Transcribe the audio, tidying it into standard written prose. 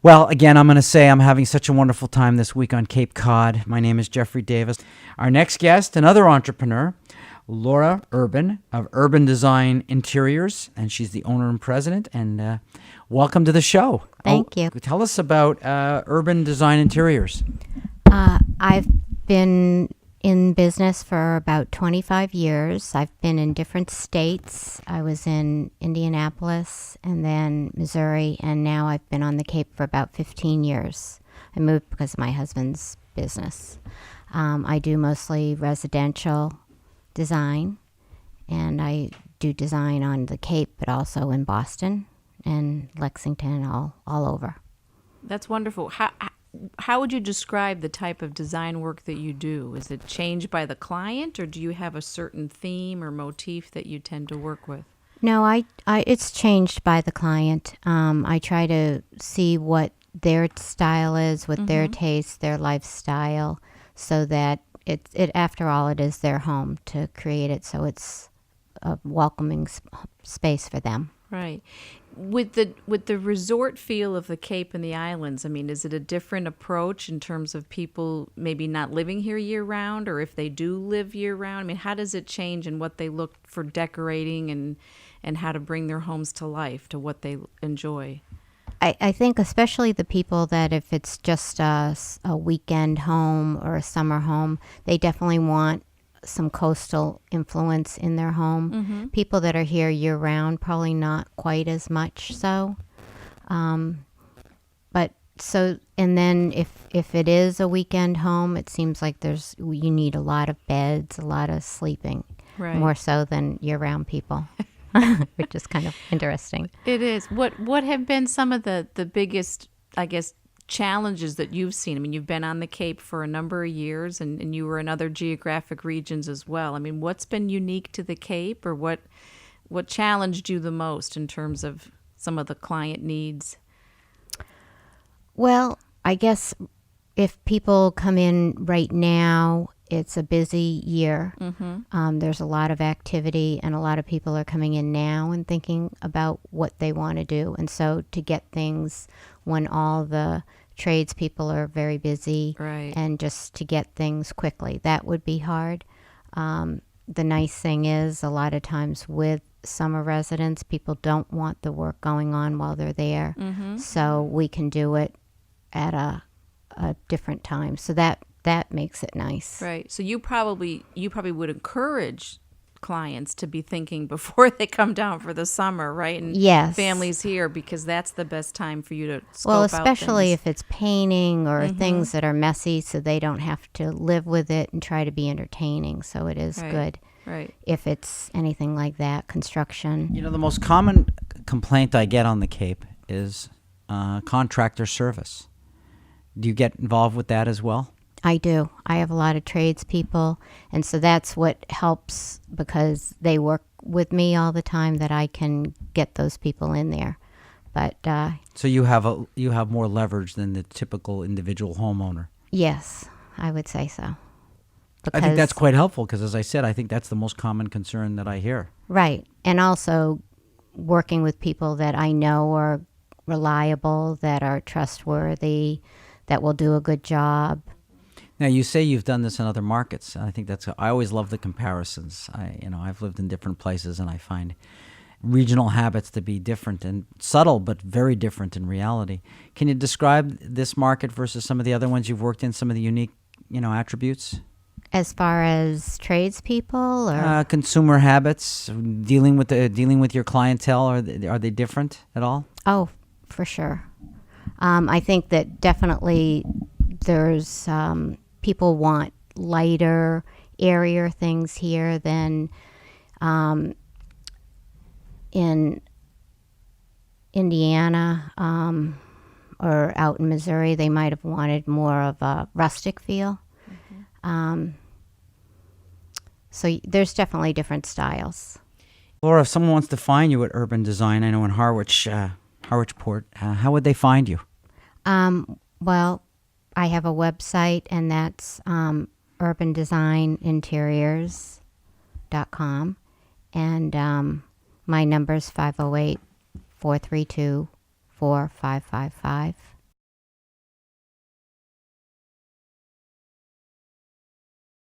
Well, again, I'm going to say I'm having such a wonderful time this week on Cape Cod. My name is Jeffrey Davis. Our next guest, another entrepreneur, Laura Urban of Urban Design Interiors, and she's the owner and president. And welcome to the show. Thank you. Tell us about Urban Design Interiors. I've been in business for about 25 years. I've been in different states. I was in Indianapolis and then Missouri, and now I've been on the Cape for about 15 years. I moved because of my husband's business. I do mostly residential design, and I do design on the Cape, but also in Boston and Lexington, all over. That's wonderful. How would you describe the type of design work that you do? Is it changed by the client, or do you have a certain theme or motif that you tend to work with? No, it's changed by the client. I try to see what their style is, what their taste, their lifestyle, so that it after all, it is their home to create it, so it's a welcoming space for them. Right. With the resort feel of the Cape and the islands, I mean, is it a different approach in terms of people maybe not living here year round, or if they do live year round? I mean, how does it change in what they look for decorating and how to bring their homes to life, to what they enjoy? I think especially the people that if it's just a weekend home or a summer home, they definitely want some coastal influence in their home. Mm-hmm. People that are here year round, probably not quite as much so. But so, and then if it is a weekend home, it seems like you need a lot of beds, a lot of sleeping, right, more so than year round people, which is kind of interesting. It is. What have been some of the biggest, I guess, challenges that you've seen? I mean, you've been on the Cape for a number of years, and you were in other geographic regions as well. I mean, what's been unique to the Cape, or what challenged you the most in terms of some of the client needs? Well, I guess if people come in right now, it's a busy year. Mm-hmm. There's a lot of activity, and a lot of people are coming in now and thinking about what they want to do. And so to get things when all the tradespeople are very busy, right, and just to get things quickly, that would be hard. The nice thing is a lot of times with summer residents, people don't want the work going on while they're there. Mm-hmm. So we can do it at a different time. So that makes it nice. Right. So you probably would encourage clients to be thinking before they come down for the summer, right? And yes, families here, because that's the best time for you to scope well, out especially things. If it's painting or things that are messy, so they don't have to live with it and try to be entertaining. So it is good. Right. If it's anything like that, construction. You know, the most common complaint I get on the Cape is contractor service. Do you get involved with that as well? I do. I have a lot of tradespeople, and so that's what helps, because they work with me all the time, that I can get those people in there. But so you have more leverage than the typical individual homeowner. Yes, I would say so. I think that's quite helpful, because, as I said, I think that's the most common concern that I hear. Right, and also working with people that I know are reliable, that are trustworthy, that will do a good job. Now, you say you've done this in other markets. I think I always love the comparisons. I've lived in different places, and I find regional habits to be different and subtle, but very different in reality. Can you describe this market versus some of the other ones you've worked in, some of the unique, attributes? As far as tradespeople or consumer habits, dealing with your clientele, are they different at all? Oh, for sure. I think that definitely there's people want lighter, airier things here than in Indiana or out in Missouri. They might have wanted more of a rustic feel. Mm-hmm. So there's definitely different styles. Laura, if someone wants to find you at Urban Design, I know in Harwichport, how would they find you? Well, I have a website, and that's urbandesigninteriors.com, and my number is 508-432-4555.